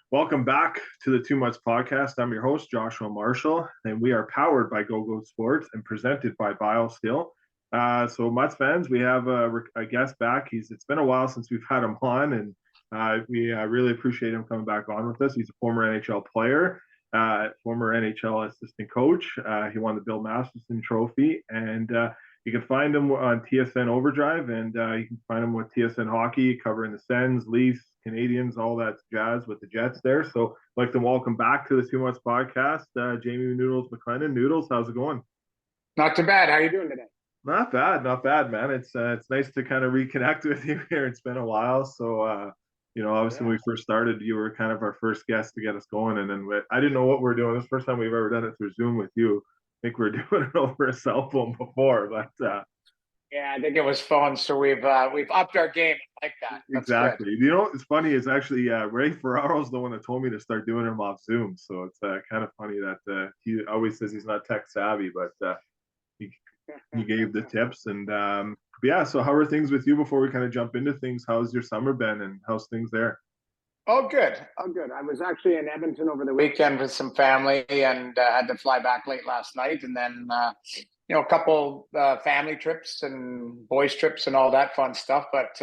Welcome back to the 2 Months Podcast. I'm your host, Joshua Marshall, and we are powered by GoGo Sports and presented by BioSteel. So, Mutts fans, we have a guest back. It's been a while since we've had him on, and we really appreciate him coming back on with us. He's a former NHL player, former NHL assistant coach. He won the Bill Masterson Trophy, and you can find him on TSN OverDrive, and you can find him with TSN Hockey, covering the Sens, Leafs, Canadians, all that jazz with the Jets there. So I'd like to welcome back to the 2 Months Podcast, Jamie Noodles McLennan. Noodles, how's it going? Not too bad. How are you doing today? Not bad, man. It's nice to kind of reconnect with you here. It's been a while, so obviously when we first started, you were kind of our first guest to get us going, and then I didn't know what we are doing. This is the first time we've ever done it through Zoom with you. I think we were doing it over a cell phone before, but yeah, I think it was fun. So we've upped our game. I like that. That's exactly. good. You know, it's funny. It's actually Ray Ferraro's the one that told me to start doing them off Zoom. So it's kind of funny that he always says he's not tech savvy, but he gave the tips. And yeah, so how are things with you before we kind of jump into things? How's your summer been and how's things there? Oh, good. Oh, good. I was actually in Edmonton over the weekend with some family and had to fly back late last night. And then, a couple family trips and boys trips and all that fun stuff. But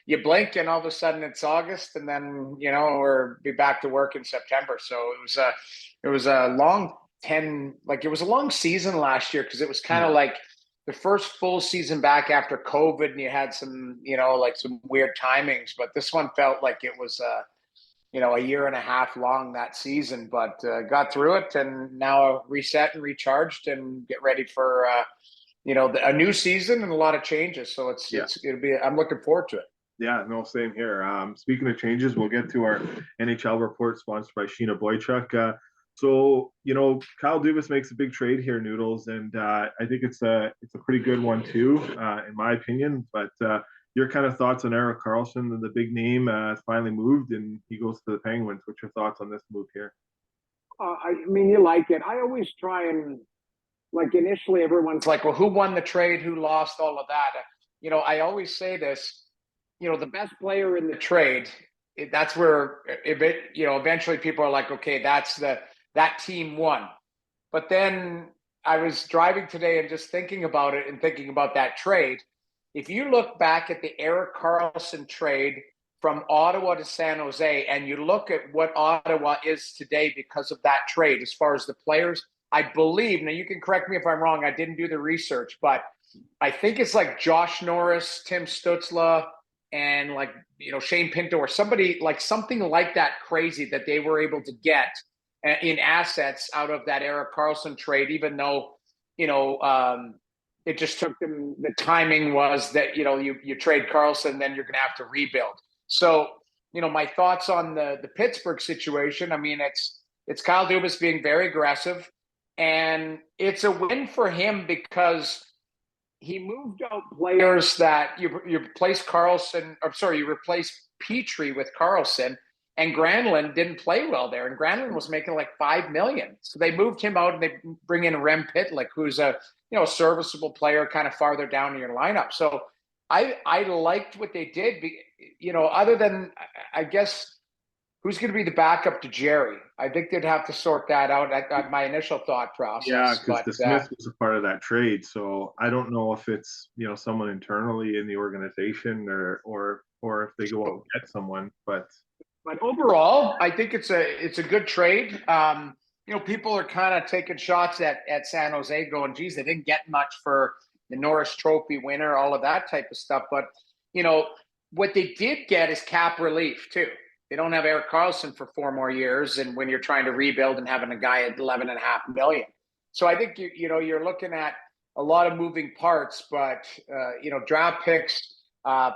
you blink and all of a sudden it's August, and then we're be back to work in September. So it was a long it was a long season last year because it was kind of like the first full season back after COVID, and you had some some weird timings. But this one felt like it was a year and a half long that season, but got through it and now reset and recharged and get ready for a new season and a lot of changes. So I'm looking forward to it. Yeah, no, same here. Speaking of changes, we'll get to our NHL report sponsored by Sheena Boychuk. So Kyle Dubas makes a big trade here, Noodles, and I think it's a pretty good one too, in my opinion. But your kind of thoughts on Erik Karlsson, and the big name has finally moved and he goes to the Penguins. What's your thoughts on this move here? I mean, you like it. I always try and initially everyone's like, well, who won the trade? Who lost all of that? I always say this, the best player in the trade, that's where eventually people are like, okay, that team won. But then I was driving today and just thinking about it and thinking about that trade. If you look back at the Erik Karlsson trade from Ottawa to San Jose, and you look at what Ottawa is today because of that trade, as far as the players, I believe, now you can correct me if I'm wrong, I didn't do the research, but I think it's like Josh Norris, Tim Stützle, and Shane Pinto or somebody something like that crazy that they were able to get in assets out of that Erik Karlsson trade, even though, it just took them. The timing was that you trade Karlsson, then you're going to have to rebuild. So my thoughts on the Pittsburgh situation. I mean, it's Kyle Dubas being very aggressive, and it's a win for him because he moved out players that you replace Karlsson. I'm sorry, you replace Petrie with Karlsson, and Granlund didn't play well there, and Granlund was making like $5 million. So they moved him out and they bring in Rem Pitlick, who's a serviceable player kind of farther down in your lineup. So I liked what they did. Other than, I guess, who's going to be the backup to Jerry? I think they'd have to sort that out at my initial thought process. Yeah, because the Smith was a part of that trade. So I don't know if it's, someone internally in the organization or if they go out and get someone, but overall, I think it's a good trade. People are kind of taking shots at San Jose, going, "Geez, they didn't get much for the Norris Trophy winner," all of that type of stuff. But what they did get is cap relief too. They don't have Erik Karlsson for 4 more years, and when you're trying to rebuild and having a guy at $11.5 million, so I think you're looking at a lot of moving parts. But draft picks.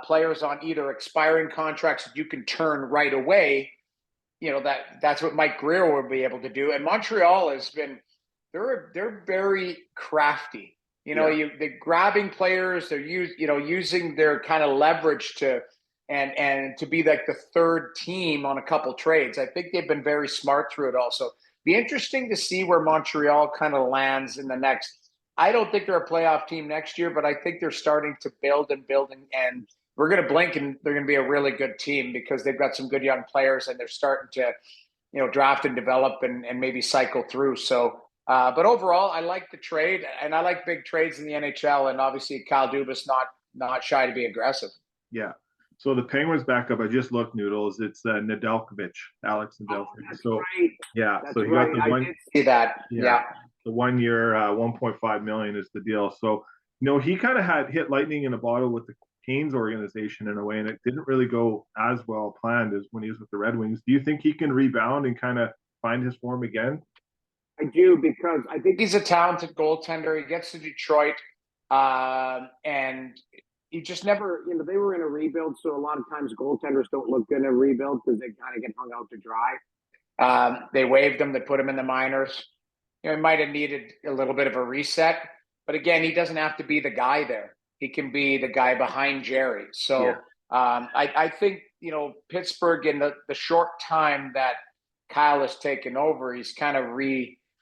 Players on either expiring contracts that you can turn right away, that's what Mike Greer would be able to do. And Montreal has been, they're very crafty. They're grabbing players. They're using their kind of leverage to and to be like the third team on a couple trades. I think they've been very smart through it. Also, be interesting to see where Montreal kind of lands in the next. I don't think they're a playoff team next year, but I think they're starting to build, and we're going to blink and they're going to be a really good team because they've got some good young players and they're starting to, draft and develop and maybe cycle through. So, but overall, I like the trade, and I like big trades in the NHL. And obviously, Kyle Dubas not shy to be aggressive. Yeah. So the Penguins backup, I just looked, Noodles. It's Nedeljkovic, Alex Nedeljkovic. That's so right. yeah, That's so he right. got the one. I did see that. Yeah. The 1 year, 1.5 million is the deal. So he kind of had hit lightning in a bottle with the Canes organization in a way, and it didn't really go as well planned as when he was with the Red Wings. Do you think he can rebound and kind of find his form again? I do, because I think he's a talented goaltender. He gets to Detroit, and he just never, they were in a rebuild, so a lot of times goaltenders don't look good in a rebuild because they kind of get hung out to dry. They waived him. They put him in the minors. He might have needed a little bit of a reset, but again, he doesn't have to be the guy there. He can be the guy behind Jerry. So yeah. I think, Pittsburgh, in the short time that Kyle has taken over, he's kind of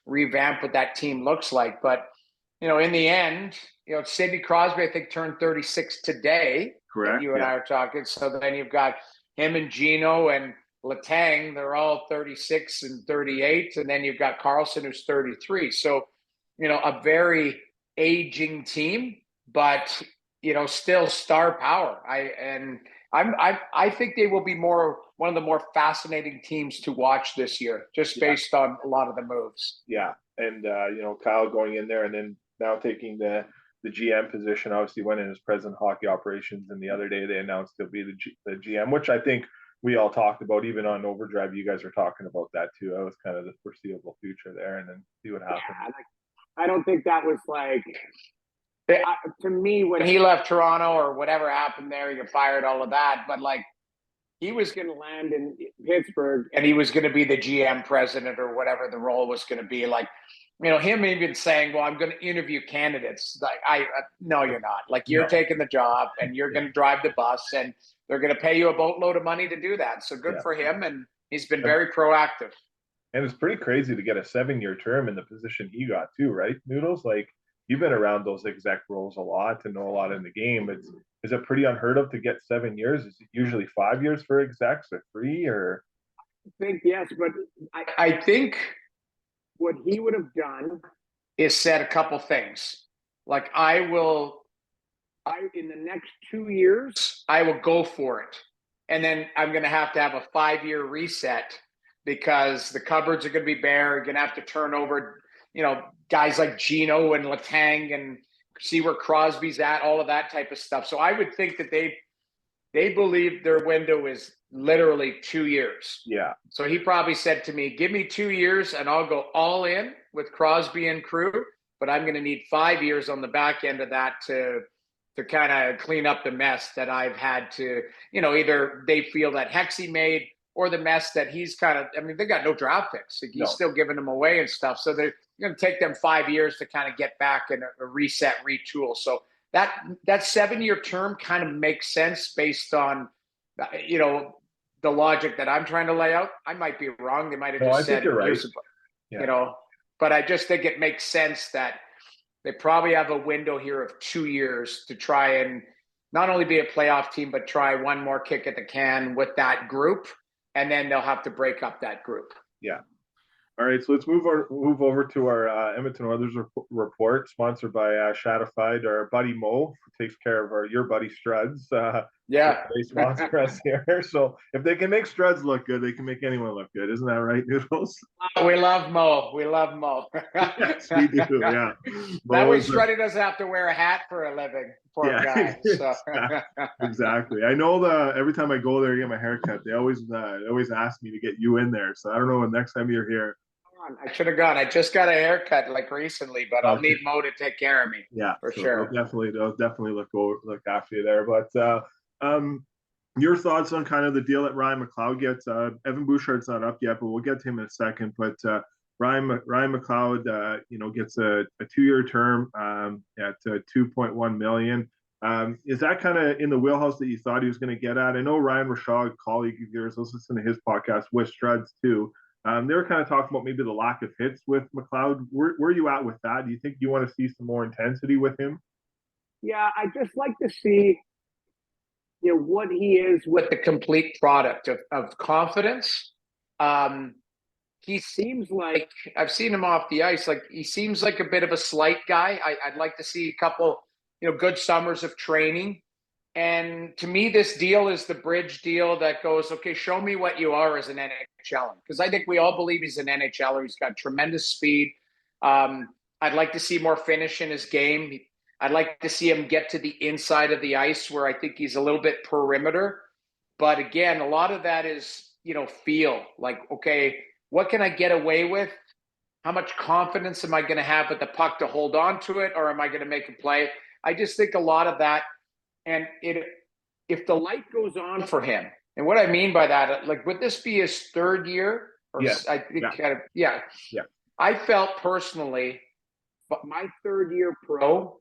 revamped what that team looks like. But, in the end, Sidney Crosby, I think, turned 36 today. Correct. You and I are talking. So then you've got him and Gino and Letang. They're all 36 and 38. And then you've got Carlson, who's 33. So, a very aging team, but, still star power. I think they will be one of the more fascinating teams to watch this year, just based on a lot of the moves. Yeah. And, Kyle going in there and then now taking the GM position, obviously went in as president of hockey operations. And the other day they announced he'll be the GM, which I think we all talked about. Even on OverDrive, you guys were talking about that too. That was kind of the foreseeable future there, and then see what happens. Yeah, I don't think that was to me, when he left Toronto or whatever happened there, he got fired, all of that. But he was going to land in Pittsburgh and he was going to be the GM president or whatever the role was going to be. Him even saying, well, I'm going to interview candidates. No, you're not. You're taking the job and you're going to drive the bus and they're going to pay you a boatload of money to do that. So good for him. And he's been very proactive. And it's pretty crazy to get a 7-year term in the position he got too, right? Noodles, you've been around those exec roles a lot to know a lot in the game. Is it pretty unheard of to get 7 years? Is it usually 5 years for execs or 3 or? I think yes, but I think what he would have done is said a couple things. In the next 2 years, I will go for it. And then I'm going to have a 5-year reset because the cupboards are going to be bare. You're going to have to turn over, guys like Gino and Letang and see where Crosby's at, all of that type of stuff. So I would think that they believe their window is literally 2 years. Yeah. So he probably said to me, give me 2 years and I'll go all in with Crosby and crew, but I'm going to need 5 years on the back end of that to kind of clean up the mess that I've had to, either they feel that Hexie made or the mess that he's they got no draft picks. He's still giving them away and stuff. So they're going to take them 5 years to kind of get back and a reset, retool. So that 7-year term kind of makes sense based on, the logic that I'm trying to lay out. I might be wrong. They might have just said, you're right. But I just think it makes sense that they probably have a window here of 2 years to try and not only be a playoff team, but try one more kick at the can with that group. And then they'll have to break up that group. Yeah. All right, so let's move over to our Edmonton Oilers report, sponsored by Shadified. Our buddy Mo takes care of your buddy Struds. They sponsor us here. So if they can make Struds look good, they can make anyone look good. Isn't that right, Noodles? We love Mo. We love Mo. Yes, we do, yeah. That way Struddy doesn't have to wear a hat for a living. Poor guy. So. Exactly. I know every time I go there to get my haircut, they always ask me to get you in there. So I don't know when next time you're here. I should have gone. I just got a haircut recently, but I'll need Mo to take care of me. Yeah, for sure. They'll definitely look after you there. But your thoughts on kind of the deal that Ryan McLeod gets? Evan Bouchard's not up yet, but we'll get to him in a second. But Ryan McLeod, gets a 2-year term at $2.1 million. Is that kind of in the wheelhouse that you thought he was going to get at? I know Ryan Rashaw, a colleague of yours, let's listen to his podcast with Struds too. They were kind of talking about maybe the lack of hits with McLeod. Where are you at with that? Do you think you want to see some more intensity with him? Yeah, I just like to see, what he is with the complete product of confidence. he seems like, I've seen him off the ice, like he seems like a bit of a slight guy. I'd like to see a couple, good summers of training. And to me, this deal is the bridge deal that goes, okay, show me what you are as an NHLer. Because I think we all believe he's an NHLer. He's got tremendous speed. I'd like to see more finish in his game. I'd like to see him get to the inside of the ice where I think he's a little bit perimeter. But again, a lot of that is, feel like, okay, what can I get away with? How much confidence am I going to have with the puck to hold on to it, or am I going to make a play? I just think a lot of that. And if the light goes on for him, and what I mean by that, like, would this be his third year? Or Yes. I think Yeah. I felt personally, but my third year pro,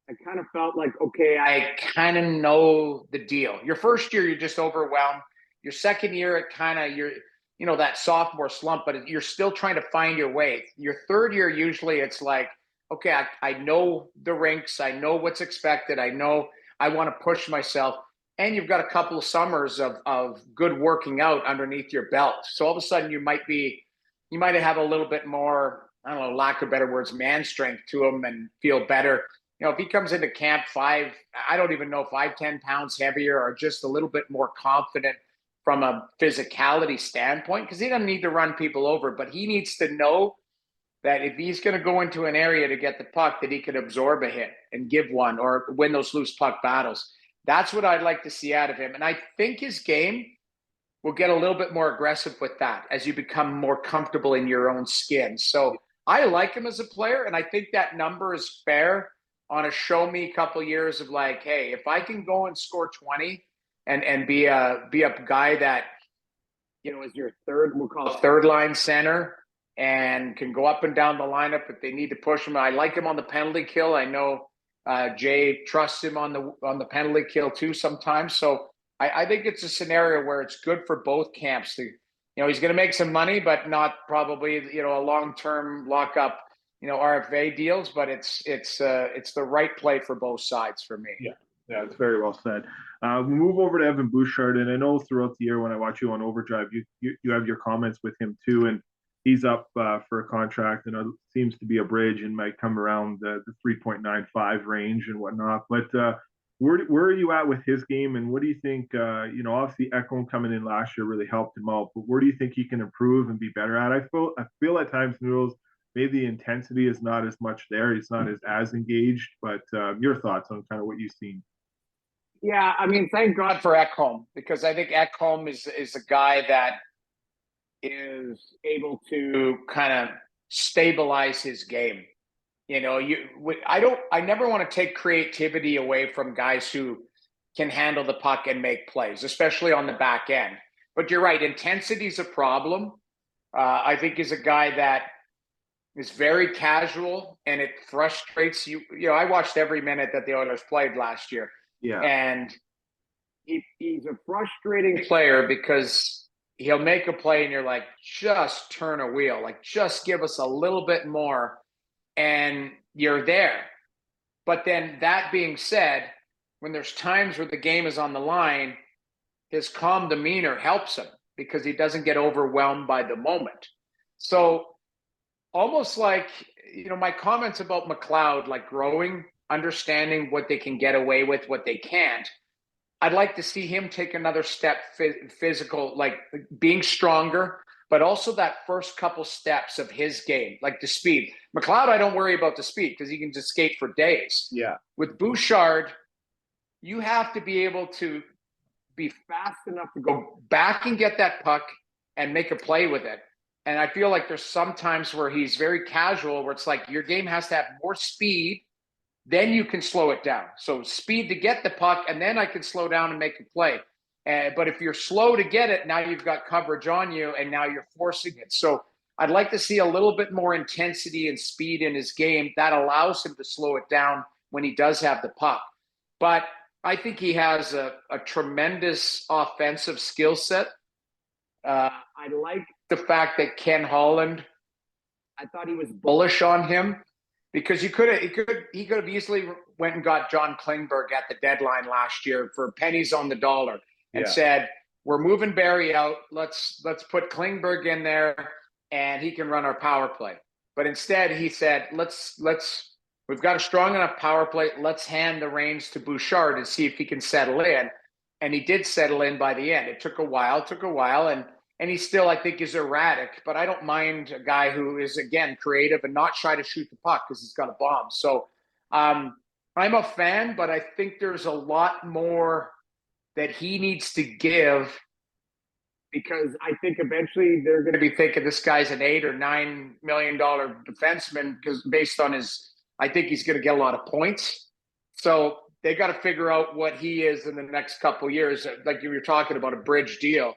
I kind of felt like, okay, I kind of know the deal. Your first year, you're just overwhelmed. Your second year, it kind of, that sophomore slump, but you're still trying to find your way. Your third year, usually it's like, okay, I know the rinks. I know what's expected. I know I want to push myself. And you've got a couple of summers of good working out underneath your belt. So all of a sudden you might have a little bit more, I don't know, lack of better words, man strength to him and feel better. If he comes into camp 10 pounds heavier, or just a little bit more confident from a physicality standpoint, because he doesn't need to run people over, but he needs to know that if he's going to go into an area to get the puck, that he could absorb a hit and give one or win those loose puck battles. That's what I'd like to see out of him. And I think his game will get a little bit more aggressive with that as you become more comfortable in your own skin. So I like him as a player, and I think that number is fair on a show me couple years of like, hey, if I can go and score 20 and be a guy that, is your we'll call it third line center, and can go up and down the lineup if they need to push him. I like him on the penalty kill. I know Jay trusts him on the penalty kill too sometimes. So I think it's a scenario where it's good for both camps. He's going to make some money, but not probably a long-term lockup, RFA deals. But it's the right play for both sides for me. Yeah, it's very well said. We move over to Evan Bouchard, and I know throughout the year when I watch you on OverDrive, you have your comments with him too, and he's up for a contract, and it seems to be a bridge and might come around the 3.95 range and whatnot. But where are you at with his game, and what do you think? Obviously Ekholm coming in last year really helped him out, but where do you think he can improve and be better at? I feel at times, Noodles, maybe the intensity is not as much there. He's not as engaged, but your thoughts on kind of what you've seen? Yeah, I mean, thank God for Ekholm, because I think Ekholm is a guy that is able to kind of stabilize his game. I never want to take creativity away from guys who can handle the puck and make plays, especially on the back end. But you're right, intensity is a problem. I think he's a guy that is very casual, and it frustrates you. I watched every minute that the Oilers played last year. Yeah. And he's a frustrating player because he'll make a play and you're like, just turn a wheel, like just give us a little bit more, and you're there. But then that being said, when there's times where the game is on the line, his calm demeanor helps him because he doesn't get overwhelmed by the moment. So almost like, my comments about McLeod, like growing, understanding what they can get away with, what they can't. I'd like to see him take another step physical, like being stronger, but also that first couple steps of his game, like the speed. McLeod, I don't worry about the speed because he can just skate for days. Yeah. With Bouchard, you have to be able to be fast enough to go back and get that puck and make a play with it. And I feel like there's some times where he's very casual, where it's like your game has to have more speed, then you can slow it down. So speed to get the puck, and then I can slow down and make a play. But if you're slow to get it, now you've got coverage on you, and now you're forcing it. So I'd like to see a little bit more intensity and speed in his game that allows him to slow it down when he does have the puck. But I think he has a tremendous offensive skill set. I like the fact that Ken Holland, I thought he was bullish on him, because he could have easily went and got John Klingberg at the deadline last year for pennies on the dollar and said, we're moving Barry out. Let's put Klingberg in there. and he can run our power play. But instead, he said, we've got a strong enough power play. Let's hand the reins to Bouchard and see if he can settle in. And he did settle in by the end. It took a while, and he still, I think, is erratic. But I don't mind a guy who is, again, creative and not shy to shoot the puck because he's got a bomb. So I'm a fan, but I think there's a lot more that he needs to give, because I think eventually they're going to be thinking this guy's an $8 or $9 million defenseman, because based on I think he's going to get a lot of points. So they got to figure out what he is in the next couple of years. Like you were talking about, a bridge deal.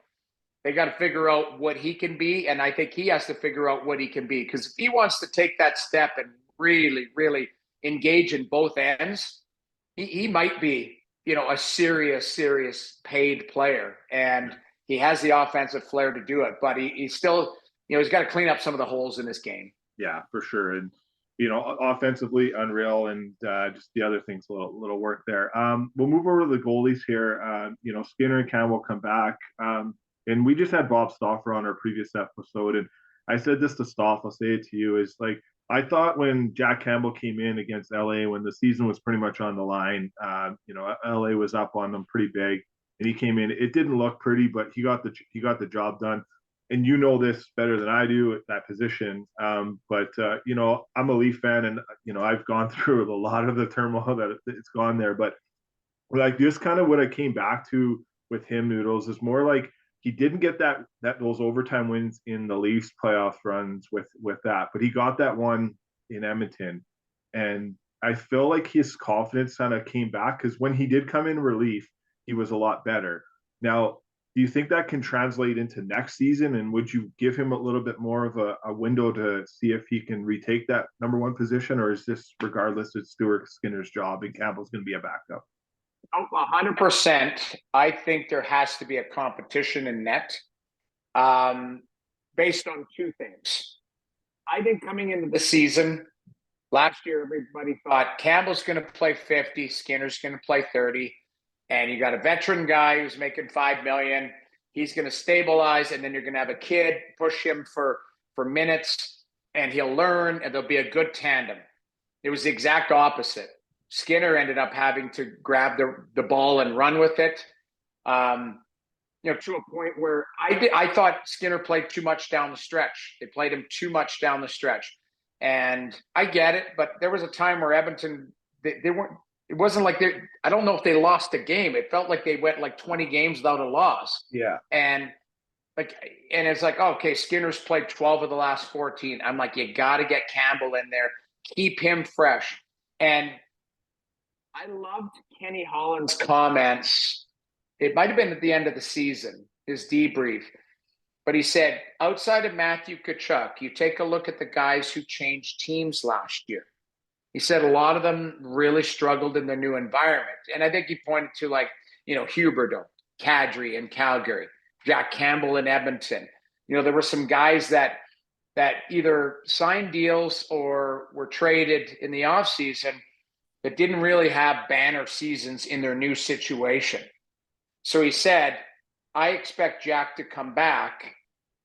They got to figure out what he can be, and I think he has to figure out what he can be, because if he wants to take that step and really, really engage in both ends, he might be, a serious paid player, and he has the offensive flair to do it. But he's still, he's got to clean up some of the holes in this game. Yeah, for sure. And offensively unreal, and just the other things, a little work there. We'll move over to the goalies here. Skinner and Campbell come back, and we just had Bob Stauffer on our previous episode, and I said this to Stauffer, I'll say it to you, is like, I thought when Jack Campbell came in against LA, when the season was pretty much on the line, LA was up on them pretty big, and he came in. It didn't look pretty, but he got the job done. And this better than I do at that position. But I'm a Leaf fan, and I've gone through a lot of the turmoil that it's gone there. But like, just kind of what I came back to with him, Noodles, is more like he didn't get those overtime wins in the Leafs playoff runs with that, but he got that one in Edmonton, and I feel like his confidence kind of came back, because when he did come in relief, he was a lot better. Now, do you think that can translate into next season? And would you give him a little bit more of a window to see if he can retake that number one position, or is this, regardless, it's Stuart Skinner's job and Campbell's going to be a backup? 100%. I think there has to be a competition in net, based on two things. I think coming into the season last year, everybody thought Campbell's going to play 50, Skinner's going to play 30. And you got a veteran guy who's making $5 million. He's going to stabilize, and then you're going to have a kid, push him for minutes, and he'll learn, and there'll be a good tandem. It was the exact opposite. Skinner ended up having to grab the ball and run with it, to a point where I thought Skinner played too much down the stretch. They played him too much down the stretch, and I get it. But there was a time where Edmonton, they weren't. It wasn't like I don't know if they lost a game. It felt like they went like 20 games without a loss. Yeah. And it's like, okay, Skinner's played 12 of the last 14. I'm like, you got to get Campbell in there, keep him fresh. And I loved Kenny Holland's comments. It might have been at the end of the season, his debrief. But he said, outside of Matthew Tkachuk, you take a look at the guys who changed teams last year. He said a lot of them really struggled in their new environment. And I think he pointed to, like, Huberdeau, Kadri in Calgary, Jack Campbell in Edmonton. There were some guys that either signed deals or were traded in the offseason that didn't really have banner seasons in their new situation. So he said, I expect Jack to come back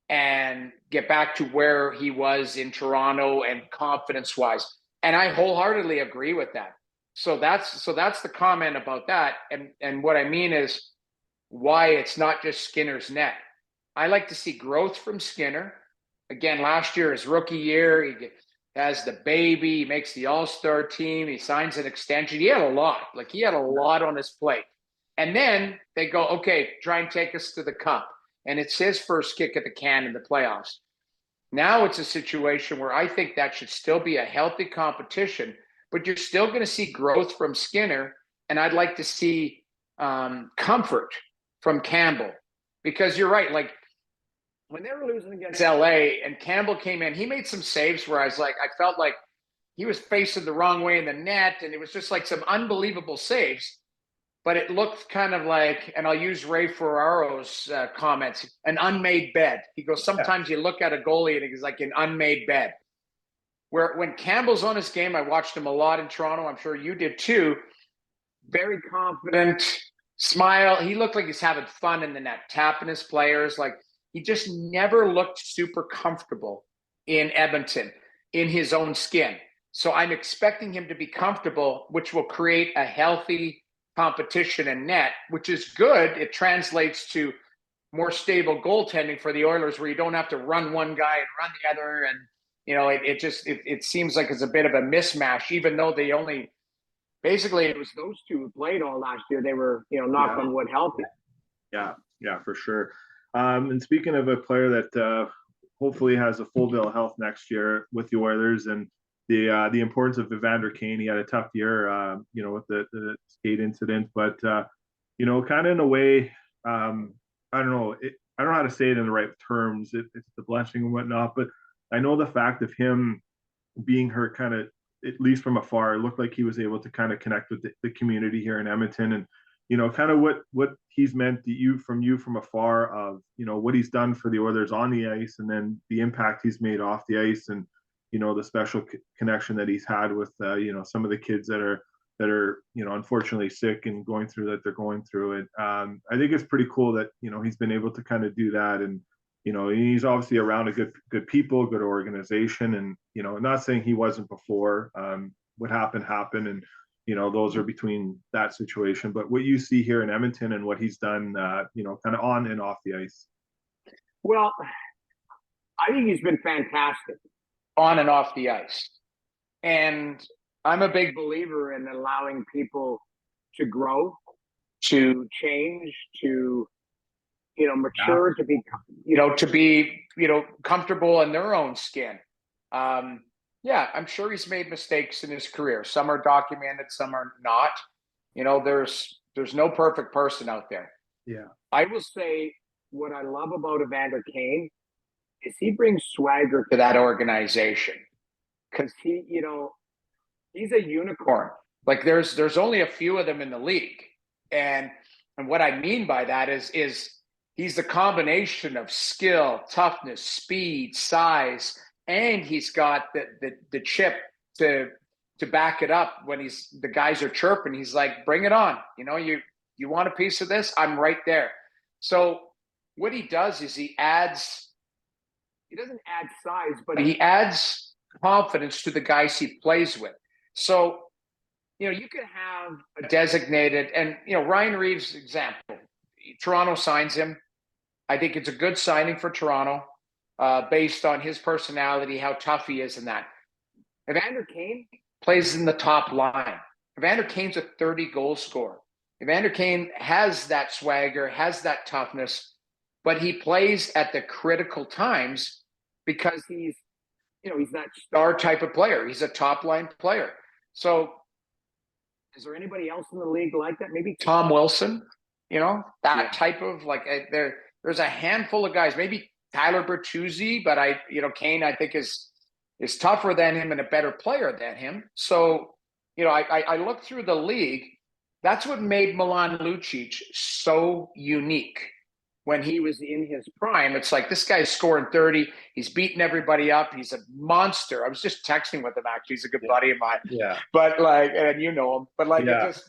and get back to where he was in Toronto and confidence-wise. And I wholeheartedly agree with that. So that's the comment about that. And what I mean is why it's not just Skinner's net. I like to see growth from Skinner. Again, last year, his rookie year, he has the baby, he makes the All-Star team, he signs an extension. He had a lot. He had a lot on his plate. And then they go, okay, try and take us to the cup. And it's his first kick at the can in the playoffs. Now it's a situation where I think that should still be a healthy competition, but you're still going to see growth from Skinner, and I'd like to see comfort from Campbell, because you're right. Like, when they were losing against LA and Campbell came in, he made some saves where I felt like he was facing the wrong way in the net, and it was just like some unbelievable saves. But it looked kind of like, and I'll use Ray Ferraro's comments, an unmade bed. He goes, sometimes you look at a goalie and he's like an unmade bed. Where when Campbell's on his game, I watched him a lot in Toronto. I'm sure you did too. Very confident, smile. He looked like he's having fun in the net, tapping his players. Like, he just never looked super comfortable in Edmonton, in his own skin. So I'm expecting him to be comfortable, which will create a healthy competition in net, which is good. It translates to more stable goaltending for the Oilers, where you don't have to run one guy and run the other. And, it seems like it's a bit of a mismatch, even though they only, basically it was those two who played all last year. They were, knock on wood, healthy. Yeah, for sure. And speaking of a player that hopefully has a full bill of health next year with the Oilers, and the importance of Evander Kane. He had a tough year, with the skate incident, but kind of in a way, I don't know. I don't know how to say it in the right terms. It's the blessing and whatnot, but I know the fact of him being hurt, kind of, at least from afar, it looked like he was able to kind of connect with the community here in Edmonton, and kind of what he's meant to you from afar, of what he's done for the Oilers on the ice, and then the impact he's made off the ice, and the special connection that he's had with some of the kids that are unfortunately sick and going through that they're going through it. I think it's pretty cool that he's been able to kind of do that, and he's obviously around a good people, good organization, and not saying he wasn't before. What happened, and those are between that situation. But what you see here in Edmonton and what he's done, kind of on and off the ice. Well, I think he's been fantastic on and off the ice. And I'm a big believer in allowing people to grow, to change, to, mature, to be, comfortable in their own skin. I'm sure he's made mistakes in his career. Some are documented, some are not. There's no perfect person out there. Yeah. I will say what I love about Evander Kane is he brings swagger to that organization, because he's a unicorn. Like there's only a few of them in the league. And what I mean by that is he's the combination of skill, toughness, speed, size, and he's got the chip to back it up when the guys are chirping. He's like, bring it on. You want a piece of this? I'm right there. So what he does is he doesn't add size, but he adds confidence to the guys he plays with. So, you can have a designated, and, Ryan Reeves' example, Toronto signs him. I think it's a good signing for Toronto, based on his personality, how tough he is in that. Evander Kane plays in the top line. Evander Kane's a 30-goal scorer. Evander Kane has that swagger, has that toughness, but he plays at the critical times because he's that star type of player. He's a top line player. So is there anybody else in the league like that? Maybe Tom Wilson, type of, like, there's a handful of guys, maybe Tyler Bertuzzi, but Kane, I think is tougher than him and a better player than him. So, I look through the league. That's what made Milan Lucic so unique. When he was in his prime, it's like, this guy's scoring 30. He's beating everybody up. He's a monster. I was just texting with him, actually. He's a good buddy of mine. Yeah. But and you know him. But it just,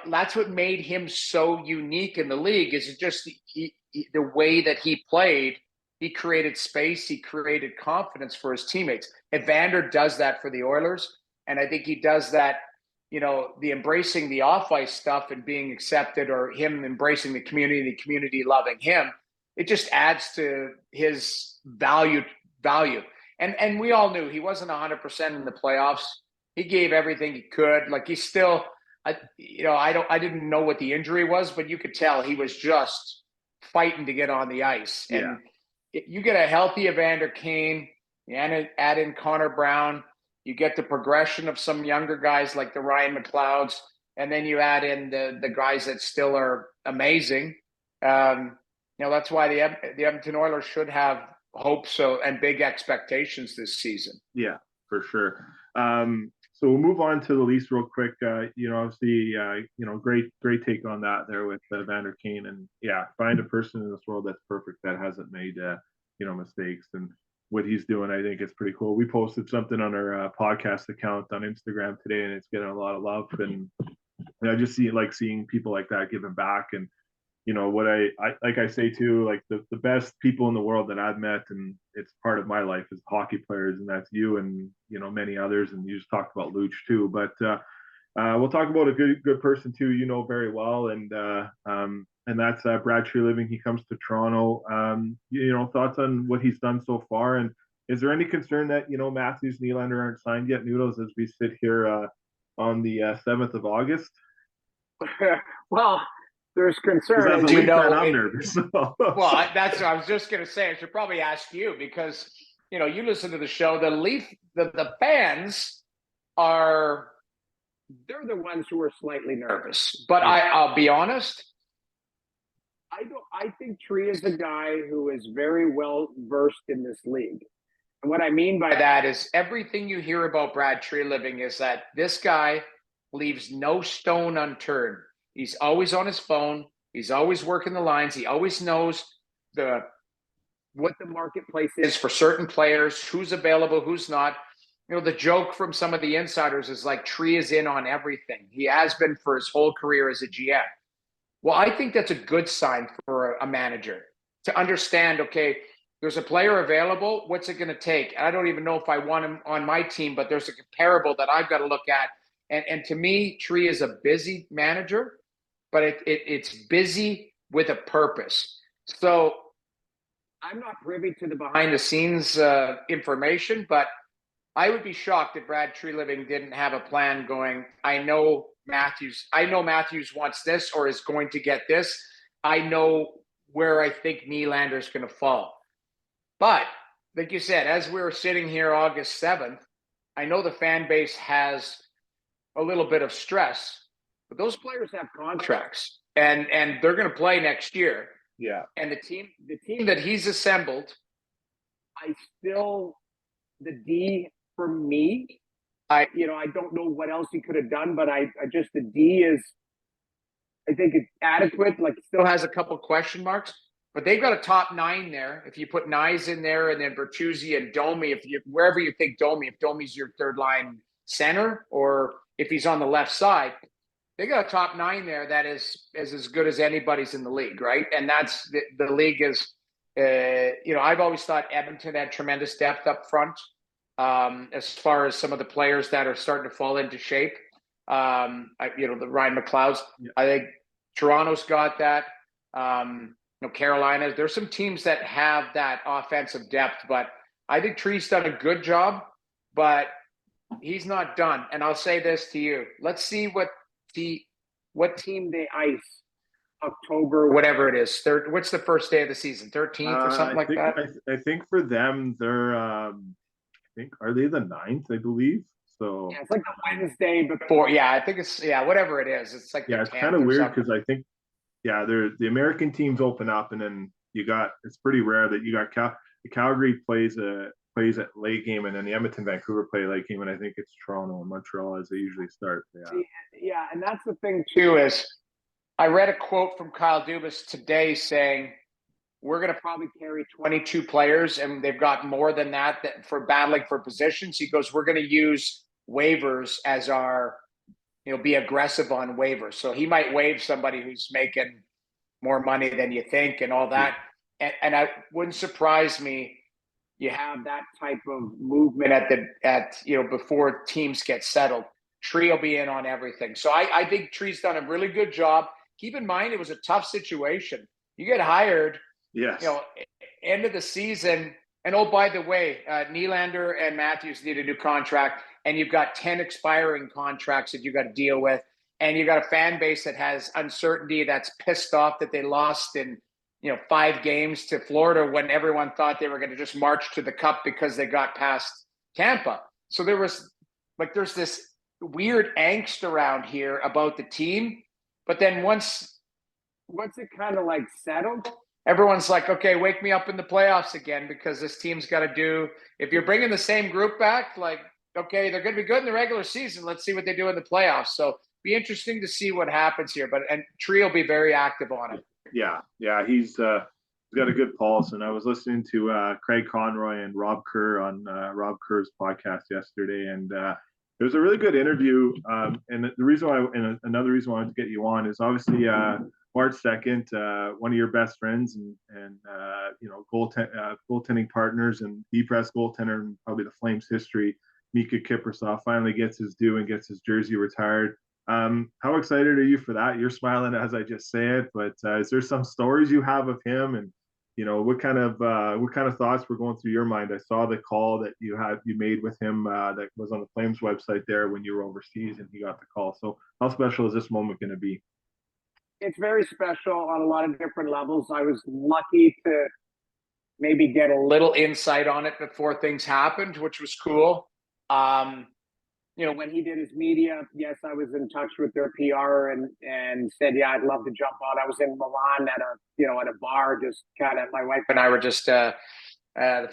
that's what made him so unique in the league, is it just the way that he played. He created space. He created confidence for his teammates. Evander does that for the Oilers. And I think he does that, the embracing the off-ice stuff and being accepted, or him embracing the community loving him. It just adds to his value. And we all knew he wasn't 100% in the playoffs. He gave everything he could. Like, he's still, I didn't know what the injury was, but you could tell he was just fighting to get on the ice. And you get a healthy Evander Kane, you add in Connor Brown, you get the progression of some younger guys like the Ryan McLeods, and then you add in the guys that still are amazing. That's why the Edmonton Oilers should have hopes and big expectations this season. Yeah, for sure. So we'll move on to the Leafs real quick. Obviously, great take on that there with Evander Kane, and find a person in this world that's perfect, that hasn't made mistakes, and what he's doing, I think, is pretty cool. We posted something on our podcast account on Instagram today, and it's getting a lot of love. And I just seeing people like that giving back, and what I like I say too, like the best people in the world that I've met, and it's part of my life, is hockey players, and that's you and many others, and you just talked about Luch too. But we'll talk about a good person too, very well, and that's Brad Treliving. He comes to Toronto. Thoughts on what he's done so far, and is there any concern that Matthews, Nylander aren't signed yet, Noodles, as we sit here on the 7th of August? Well, there's concern. As a Leaf fan, I'm nervous. Well, that's what I was just going to say. I should probably ask you because you listen to the show. The fans they're the ones who are slightly nervous. But I'll be honest. I think Tree is a guy who is very well versed in this league. And what I mean by that is everything you hear about Brad Treliving is that this guy leaves no stone unturned. He's always on his phone. He's always working the lines. He always knows what the marketplace is for certain players, who's available, who's not. The joke from some of the insiders is like Tree is in on everything. He has been for his whole career as a GM. Well, I think that's a good sign for a manager to understand, okay, there's a player available. What's it going to take? I don't even know if I want him on my team, but there's a comparable that I've got to look at. And to me, Tree is a busy manager, but it's busy with a purpose. So I'm not privy to the behind the scenes information, but I would be shocked if Brad Treliving didn't have a plan going, I know Matthews wants this or is going to get this. I know where I think Nylander is going to fall. But like you said, as we're sitting here August 7th, I know the fan base has a little bit of stress, but those players have contracts and they're going to play next year. Yeah. And the team that he's assembled, the D for me, I don't know what else he could have done, but I just, the D is, I think it's adequate. Like, still has a couple question marks, but they've got a top 9 there. If you put Nyes in there and then Bertuzzi and Domi, wherever you think Domi, if Domi's your third line center or if he's on the left side, they got a top 9 there that is as good as anybody's in the league, right? And that's the league is, I've always thought Edmonton had tremendous depth up front. As far as some of the players that are starting to fall into shape, the Ryan McLeods. Yeah. I think Toronto's got that. Carolina. There's some teams that have that offensive depth, but I think Tree's done a good job, but he's not done. And I'll say this to you: let's see what team they ice October, whatever it is. What's the first day of the season? 13th or something like that. I think for them, they're. Are they the 9th? I believe. So yeah, it's like the Wednesday before. Yeah, I think it's whatever it is. It's like it's kind of weird because I think the American teams open up and then it's pretty rare that you got Calgary plays at late game and then the Edmonton Vancouver play late game and I think it's Toronto and Montreal as they usually start. Yeah, and that's the thing too is I read a quote from Kyle Dubas today saying, we're going to probably carry 22 players, and they've got more than that for battling for positions. He goes, we're going to use waivers as our, be aggressive on waivers. So he might waive somebody who's making more money than you think and all that. And I wouldn't surprise me you have that type of movement before teams get settled. Tree will be in on everything. So I think Tree's done a really good job. Keep in mind, it was a tough situation. You get hired. Yes. End of the season. And by the way, Nylander and Matthews need a new contract, and you've got 10 expiring contracts that you got to deal with. And you got a fan base that has uncertainty, that's pissed off that they lost in, 5 games to Florida when everyone thought they were going to just march to the cup because they got past Tampa. So there's this weird angst around here about the team. But then once it kind of like settled, everyone's like, okay, wake me up in the playoffs again because this team's got to do – if you're bringing the same group back, like, okay, they're going to be good in the regular season. Let's see what they do in the playoffs. So be interesting to see what happens here. And Tree will be very active on it. Yeah, he's got a good pulse. And I was listening to Craig Conroy and Rob Kerr on Rob Kerr's podcast yesterday, and it was a really good interview. And another reason I wanted to get you on is obviously March 2nd, one of your best friends and goaltending partners and the best goaltender in probably the Flames history, Mika Kiprusoff, finally gets his due and gets his jersey retired. How excited are you for that? You're smiling as I just say it, but is there some stories you have of him, and what kind of thoughts were going through your mind? I saw the call that you made with him that was on the Flames website there when you were overseas, and he got the call. So how special is this moment going to be? It's very special on a lot of different levels. I was lucky to maybe get a little insight on it before things happened, which was cool. When he did his media, yes, I was in touch with their PR and said, yeah, I'd love to jump on. I was in Milan at a bar, just kind of, my wife and I were just, the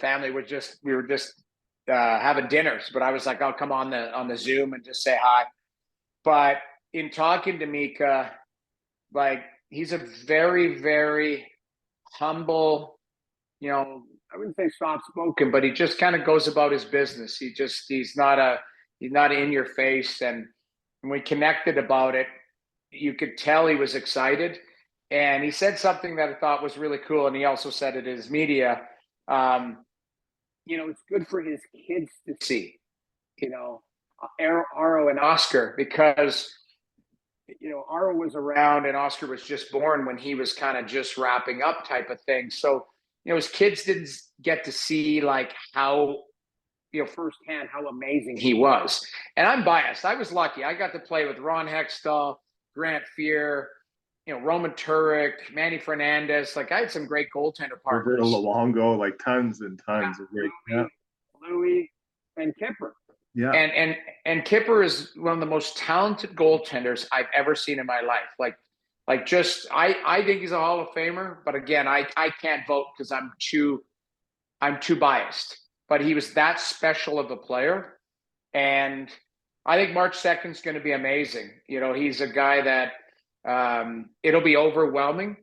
family was just, we were just having dinners, but I was like, I'll come on the Zoom and just say hi. But in talking to Mika, like, he's a very, very humble, I wouldn't say soft spoken, but he just kind of goes about his business. He's not in your face. And when we connected about it, you could tell he was excited. And he said something that I thought was really cool. And he also said it in his media. It's good for his kids to see, Aro and Oscar, because, Aro was around and Oscar was just born when he was kind of just wrapping up type of thing. So, his kids didn't get to see like how, firsthand how amazing he was. And I'm biased. I was lucky. I got to play with Ron Hextall, Grant Fear, Roman Turek, Manny Fernandez. Like, I had some great goaltender partners. Roberto Luongo, like tons and tons of great. Louis and Kipper. Yeah. And Kipper is one of the most talented goaltenders I've ever seen in my life. I think he's a Hall of Famer, but again, I can't vote because I'm too biased. But he was that special of a player. And I think March 2nd is going to be amazing. He's a guy that it'll be overwhelming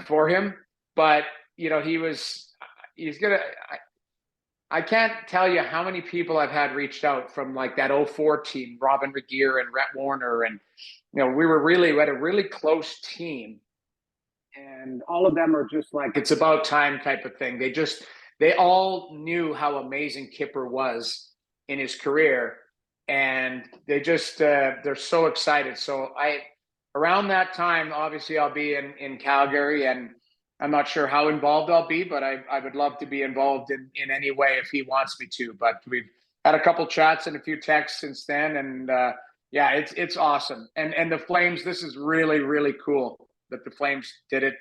for him. But, I can't tell you how many people I've had reached out from like that 04 team, Robin Regier and Rhett Warner. And, we had a really close team. And all of them are just like, it's about time type of thing. They all knew how amazing Kipper was in his career. And they just, they're so excited. So around that time, obviously I'll be in Calgary, and I'm not sure how involved I'll be, but I would love to be involved in any way if he wants me to. But we've had a couple chats and a few texts since then. And it's awesome. And the Flames, this is really, really cool that the Flames did it,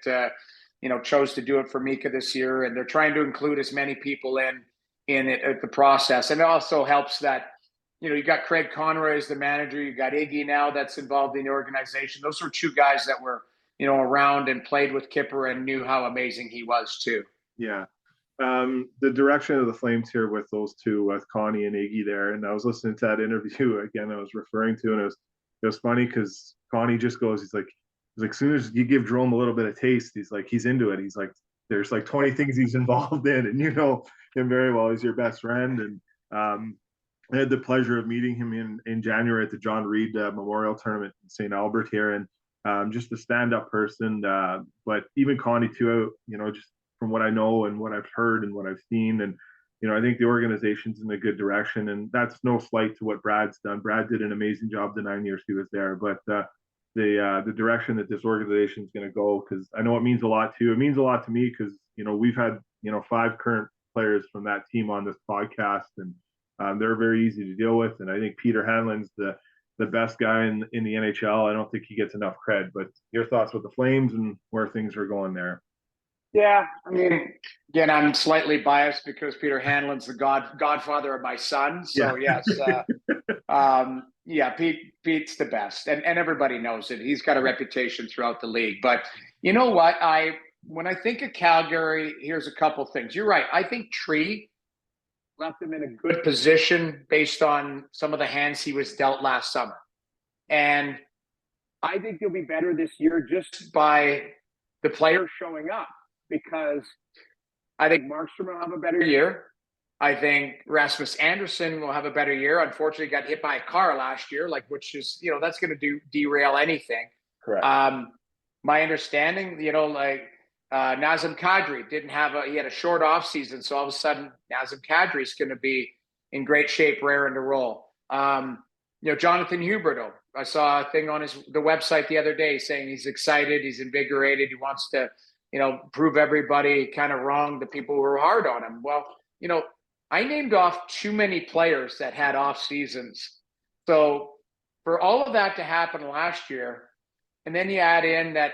chose to do it for Mika this year. And they're trying to include as many people in it at the process. And it also helps that, you got Craig Conroy as the manager. You got Iggy now that's involved in the organization. Those were two guys that were, around and played with Kipper and knew how amazing he was too. Yeah. The direction of the Flames here with those two, with Connie and Iggy there. And I was listening to that interview again, I was referring to, and it was funny because Connie just goes, he's like, as soon as you give Jerome a little bit of taste, he's into it. He's like, there's like 20 things he's involved in, and him very well. He's your best friend. And I had the pleasure of meeting him in January at the John Reed Memorial Tournament in St. Albert here. And just a stand-up person, but even Connie too, just from what I know and what I've heard and what I've seen, and I think the organization's in a good direction, and that's no slight to what Brad's done. Brad did an amazing job the 9 years he was there, but the direction that this organization is going to go, because I know it means a lot to you. It means a lot to me because we've had 5 current players from that team on this podcast, and they're very easy to deal with, and I think Peter Hanlon's the best guy in the NHL. I don't think he gets enough cred, but your thoughts with the Flames and where things are going there? Yeah, I mean, again, I'm slightly biased because Peter Hanlon's the godfather of my son. So yes, Pete's the best, and everybody knows it. He's got a reputation throughout the league. But you know what? When I think of Calgary, here's a couple things. You're right. I think Tree left him in a good position based on some of the hands he was dealt last summer. And I think he'll be better this year just by the players showing up, because I think Markstrom will have a better year. I think Rasmus Anderson will have a better year. Unfortunately, got hit by a car last year, which is, that's going to derail anything. Correct. my understanding, Nazem Kadri he had a short off season. So all of a sudden Nazem Kadri is going to be in great shape, raring to roll. Jonathan Huberdeau, I saw a thing on the website the other day saying he's excited, he's invigorated, he wants to, prove everybody kind of wrong, the people who were hard on him. Well, I named off too many players that had off seasons. So for all of that to happen last year, and then you add in that,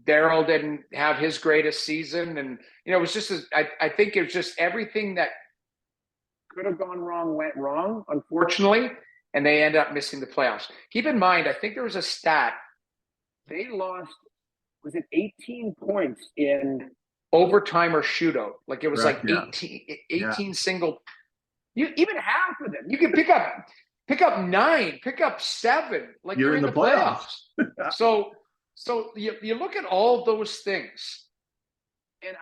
Daryl didn't have his greatest season. And, it was just, I think it was just everything that could have gone wrong, went wrong, unfortunately. And they end up missing the playoffs. Keep in mind, I think there was a stat. They lost, was it 18 points in overtime or shootout? Like it was Correct, like 18 single. Even half of them. You can pick up 9, pick up 7. Like you're in the playoffs. So you look at all those things, and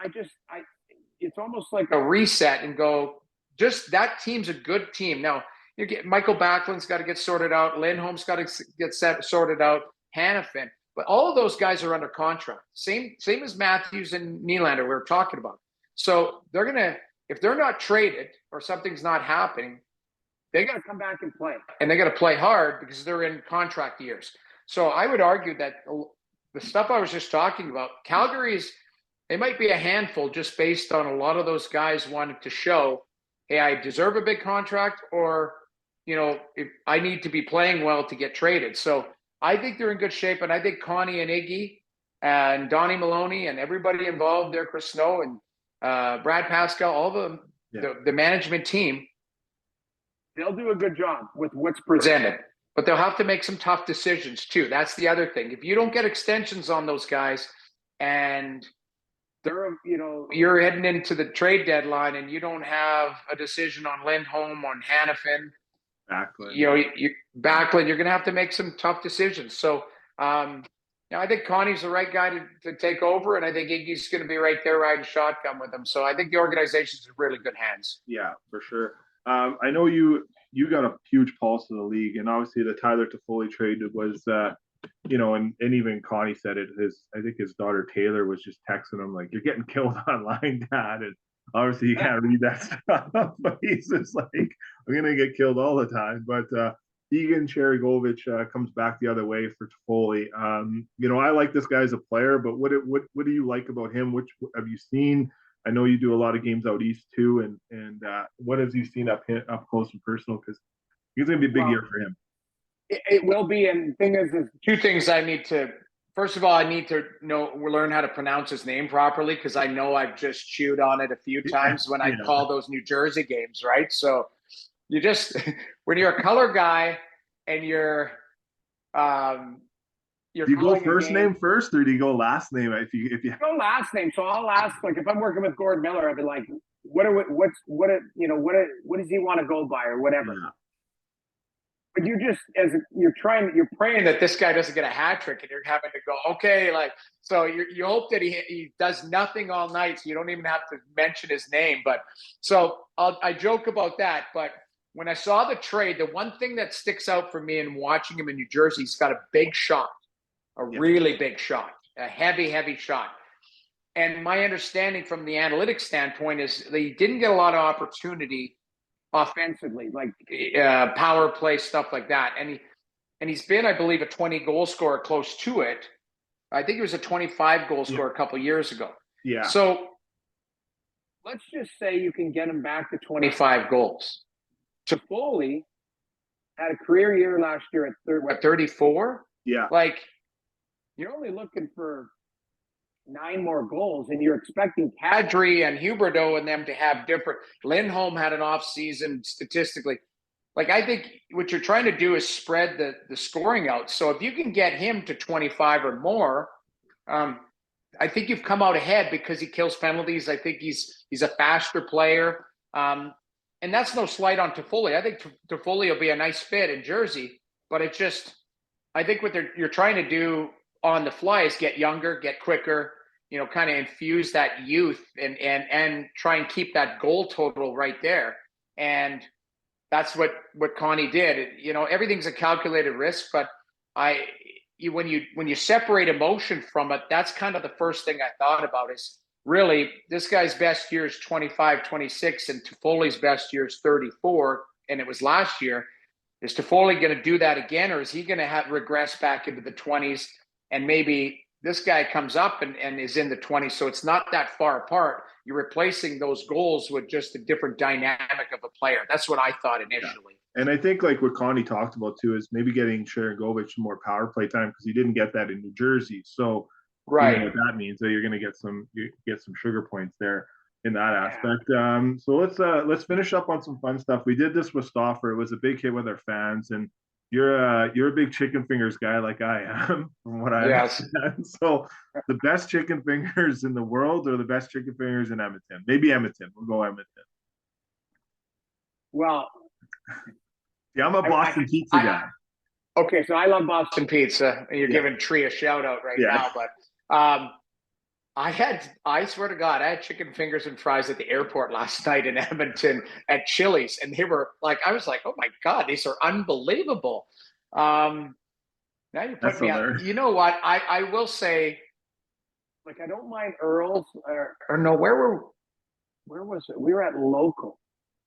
it's almost like a reset and go, just that team's a good team. Now, Michael Backlund's got to get sorted out. Lindholm's got to get sorted out. Hannafin. But all of those guys are under contract. Same as Matthews and Nylander we were talking about. So they're going to, if they're not traded or something's not happening, they got to come back and play. And they got to play hard because they're in contract years. So I would argue that the stuff I was just talking about, they might be a handful just based on a lot of those guys wanted to show, hey, I deserve a big contract, or, if I need to be playing well to get traded. So I think they're in good shape. And I think Connie and Iggy and Donnie Maloney and everybody involved there, Chris Snow and Brad Pascal, all the management team, they'll do a good job with what's presented. But they'll have to make some tough decisions too. That's the other thing. If you don't get extensions on those guys and you're heading into the trade deadline and you don't have a decision on Lindholm, on Hannafin, Backlund, you're going to have to make some tough decisions. So, I think Connie's the right guy to take over, and I think Iggy's going to be right there riding shotgun with him. So I think the organization's in really good hands. Yeah, for sure. I know you got a huge pulse of the league, and obviously the Tyler Toffoli trade was, and even Connie said it. I think his daughter Taylor was just texting him like, "You're getting killed online, Dad," and obviously you can't read that stuff, but he's just like, "I'm gonna get killed all the time." But Egan Cherigovich comes back the other way for Toffoli. I like this guy as a player, but what do you like about him? Which have you seen? I know you do a lot of games out east too, and what have you seen up close and personal? Because it's going to be a big year for him. It will be, and the thing is two things I need to. First of all, I need to learn how to pronounce his name properly, because I know I've just chewed on it a few times when I call those New Jersey games, right? So you just when you're a color guy and you're do you go first name first, or do you go last name? If you go last name, so I'll ask, like, if I'm working with Gord Miller, I'd be like, what does he want to go by, or whatever. Yeah. But you're praying that this guy doesn't get a hat trick, and you're having to go, okay, like, so you hope that he does nothing all night, so you don't even have to mention his name. But so I joke about that, but when I saw the trade, the one thing that sticks out for me in watching him in New Jersey, he's got a big shot. Really big shot, a heavy shot. And my understanding from the analytics standpoint is that he didn't get a lot of opportunity offensively, like power play, stuff like that. And he's been, I believe, a 20 goal scorer, close to it. I think he was a 25 goal scorer a couple of years ago. Yeah. So let's just say you can get him back to 25 goals. Toffoli had a career year last year at 34. Yeah. Like, you're only looking for 9 more goals, and you're expecting Kadri and Huberdeau and them to have different. Lindholm had an off season statistically. Like, I think what you're trying to do is spread the scoring out. So if you can get him to 25 or more, I think you've come out ahead, because he kills penalties. I think he's a faster player. And that's no slight on Toffoli. I think Toffoli will be a nice fit in Jersey, but it's just, I think what you're trying to do on the fly is get younger, get quicker, kind of infuse that youth and try and keep that goal total right there. And that's what Connie did. Everything's a calculated risk, but when you separate emotion from it, that's kind of the first thing I thought about is really this guy's best year is 25, 26, and Toffoli's best year is 34, and it was last year. Is Toffoli going to do that again, or is he going to have regress back into the 20s, and maybe this guy comes up and is in the 20s, so it's not that far apart. You're replacing those goals with just a different dynamic of a player. That's what I thought initially. Yeah. And I think like what Connie talked about too is maybe getting Sharangovich more power play time because he didn't get that in New Jersey. So right, you know what that means. So you're going to get some sugar points there in that aspect. Yeah. So let's finish up on some fun stuff. We did this with Stauffer. It was a big hit with our fans, and you're a big chicken fingers guy like I am, from what I understand. So the best chicken fingers in the world or the best chicken fingers in Edmonton? Maybe Edmonton. We'll go Edmonton. Well, yeah, I'm a Boston pizza guy. Okay, so I love Boston pizza. You're giving Tree a shout out right now, but I swear to God, I had chicken fingers and fries at the airport last night in Edmonton at Chili's, and they were like, I was like, oh my God, these are unbelievable. Now you put me on. You know what? I will say, like, I don't mind Earl's or no, where was it? We were at Local.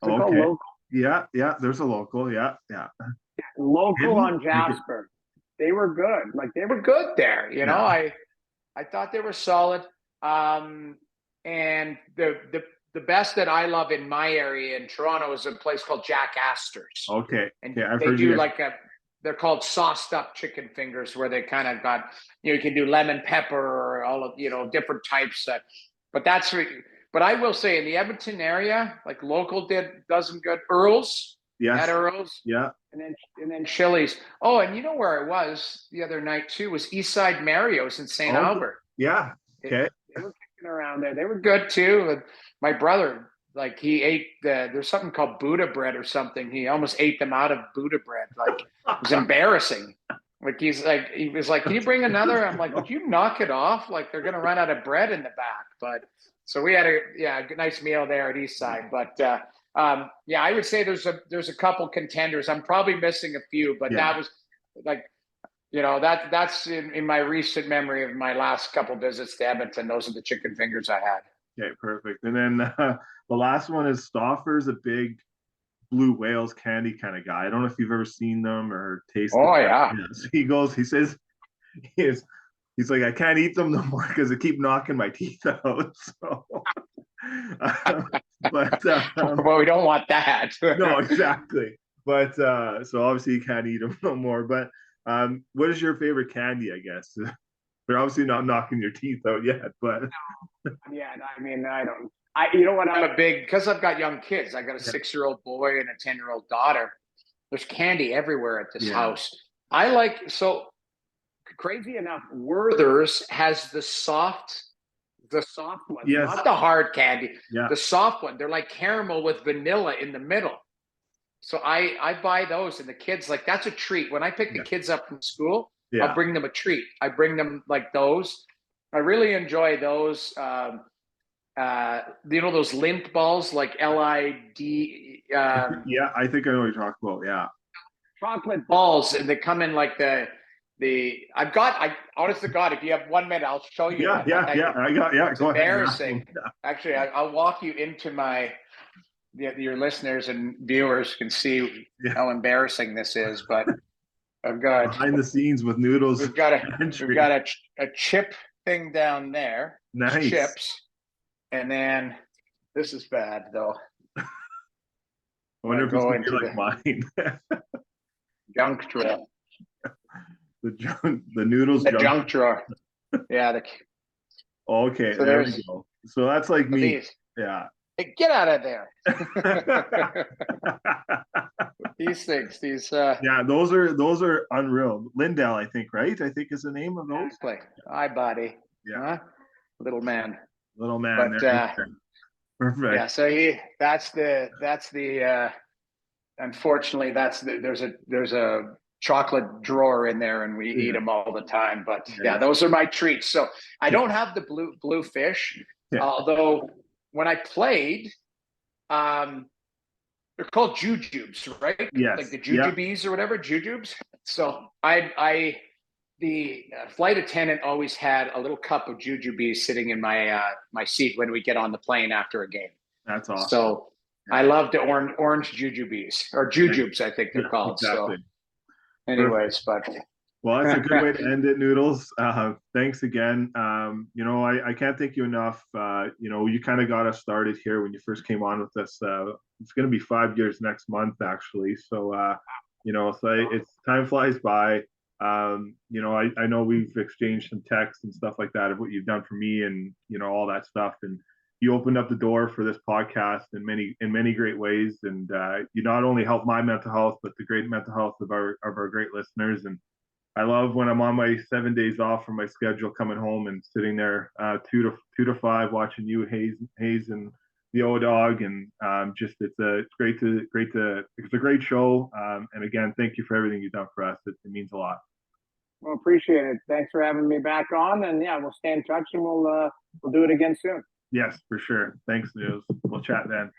Okay. Local. Yeah, there's a Local. Yeah. Local on Jasper. They were good. Like, they were good there. You know, I thought they were solid. And the best that I love in my area in Toronto is a place called Jack Astor's. Okay. And they do they're called sauced up chicken fingers where they kind of got, you can do lemon pepper or all of, different types. But I will say in the Edmonton area, like Local does them good. Earl's. Yes. At Earl's. Yeah. And then Chili's. Oh, and you know where I was the other night too was Eastside Mario's in St. Albert. Yeah. Okay. They were kicking around there. They were good too. And my brother, like, he ate there's something called Buddha bread or something. He almost ate them out of Buddha bread. Like, it was embarrassing. Like, he was like, can you bring another? I'm like, would you knock it off? Like, they're gonna run out of bread in the back. But so we had a nice meal there at Eastside. But I would say there's a couple contenders. I'm probably missing a few, but that was like, that's in my recent memory of my last couple visits to Edmonton. Those are the chicken fingers I had. Okay, perfect. And then the last one is Stauffer's a big blue whales candy kind of guy. I don't know if you've ever seen them or tasted them. Oh, yeah. So he says, he's like, I can't eat them no more because they keep knocking my teeth out. So, well, we don't want that. No, exactly. But so obviously you can't eat them no more. But what is your favorite candy? I guess they're obviously not knocking your teeth out yet. But yeah, I mean, I don't. You know what? I'm a big, because I've got young kids. I got a 6-year-old boy and a 10-year-old daughter. There's candy everywhere at this house. Crazy enough, Werther's has the soft one, not the hard candy, the soft one. They're like caramel with vanilla in the middle. So I buy those, and the kids, like, that's a treat. When I pick the kids up from school, I'll bring them a treat. I bring them like those. I really enjoy those. Those lint balls, like LID. Yeah, I think I know what you're talking about. Yeah, chocolate balls, and they come in like the. I honest to God, if you have 1 minute, I'll show you. I got. It's embarrassing. Actually, I'll walk you into your listeners and viewers can see how embarrassing this is. But I've got behind the scenes with Noodles. We've got a chip thing down there. Nice chips. And then this is bad though. I wonder if it's going to be like mine. Junk drawer. The Noodles. The junk drawer. Yeah. Okay, so there we go. So that's like me. These. Yeah. Hey, get out of there. These things. Yeah, those are unreal. Lindell, I think, right? I think is the name of those. Exactly. Hi, buddy. Yeah. Little man. But perfect. Yeah, so that's the unfortunately there's a chocolate drawer in there, and we eat them all the time. But those are my treats. So I don't have the blue fish, although when I played, they're called jujubes, right? Yes. Like the jujubes or whatever, jujubes. So I the flight attendant always had a little cup of jujubes sitting in my my seat when we get on the plane after a game. That's awesome. So Yeah. I love the orange jujubes, or jujubes, I think they're called. Exactly. So, anyways, but well, that's a good way to end it, Noodles. Thanks again. You know, I can't thank you enough. You know, you kind of got us started here when you first came on with us. It's going to be 5 years next month, actually. So, you know, so it's time flies by. You know, I know we've exchanged some texts and stuff like that of what you've done for me and, you know, all that stuff. And you opened up the door for this podcast in many great ways. And you not only helped my mental health, but the great mental health of our great listeners. And I love when I'm on my 7 days off from my schedule, coming home and sitting there 2 to 5 watching you, Hayes and the O Dog, and just it's a great show. And again, thank you for everything you've done for us. It means a lot. Well, appreciate it. Thanks for having me back on, and yeah, we'll stay in touch, and we'll do it again soon. Yes, for sure. Thanks, News. We'll chat then.